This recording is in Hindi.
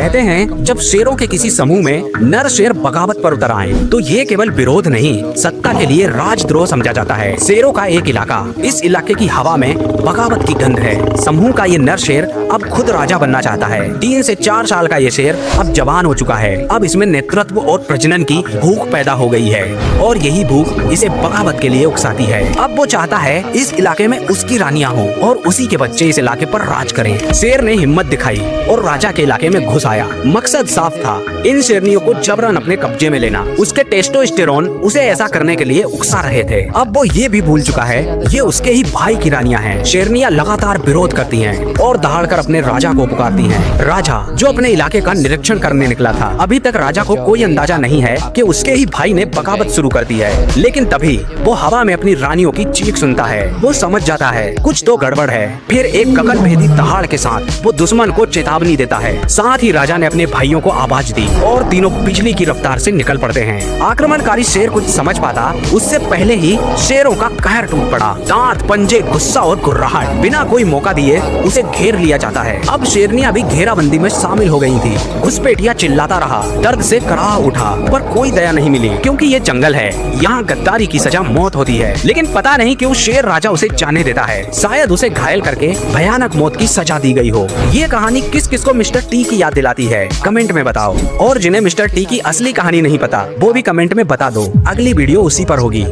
कहते हैं जब शेरों के किसी समूह में नर शेर बगावत पर उतर आए तो ये केवल विरोध नहीं, सत्ता के लिए राजद्रोह समझा जाता है। शेरों का एक इलाका, इस इलाके की हवा में बगावत की गंध है। समूह का ये नर शेर अब खुद राजा बनना चाहता है। 3 से 4 साल का ये शेर अब जवान हो चुका है। अब इसमें नेतृत्व और प्रजनन की भूख पैदा हो गई है और यही भूख इसे बगावत के लिए उकसाती है। अब वो चाहता है इस इलाके में उसकी रानियां हो और उसी के बच्चे इस इलाके पर राज करें। शेर ने हिम्मत दिखाई और राजा के इलाके में घुस आया। मकसद साफ था, इन शेरनियों को जबरन अपने कब्जे में लेना। उसके टेस्टोस्टेरोन उसे ऐसा करने के लिए उकसा रहे थे। अब वो ये भी भूल चुका है ये उसके ही भाई की रानियां हैं। शेरनियां लगातार विरोध करती हैं और दहाड़कर अपने राजा को पुकारती हैं। राजा जो अपने इलाके का निरीक्षण करने निकला था, अभी तक राजा को कोई अंदाजा नहीं है कि उसके ही भाई ने बगावत शुरू कर दी है। लेकिन तभी वो हवा में अपनी रानियों की चीख सुनता है। वो समझ जाता है कुछ तो गड़बड़ है। फिर एक गगनभेदी दहाड़ के साथ वो दुश्मन को चेतावनी देता है। साथ ही राजा ने अपने भाइयों को आवाज दी और तीनों बिजली की रफ्तार से निकल पड़ते हैं। आक्रमणकारी शेर कुछ समझ पाता उससे पहले ही शेरों का कहर टूट पड़ा। दांत, पंजे, गुस्सा और गुर्राहट, बिना कोई मौका दिए उसे घेर लिया जाता है। अब शेरनियां भी घेराबंदी में शामिल हो गई थी। घुसपैठिया चिल्लाता रहा, दर्द से कराह उठा, पर कोई दया नहीं मिली क्योंकि ये जंगल है, यहाँ गद्दारी की सजा मौत होती है। लेकिन पता नहीं क्यों शेर राजा उसे जाने देता है। शायद उसे घायल करके भयानक मौत की सजा दी गई हो। ये कहानी किस किस को मिस्टर टी की याद दिलाती है कमेंट में बताओ, और जिन्हें मिस्टर टी की असली कहानी नहीं पता वो भी कमेंट में बता दो। अगली वीडियो उसी पर होगी।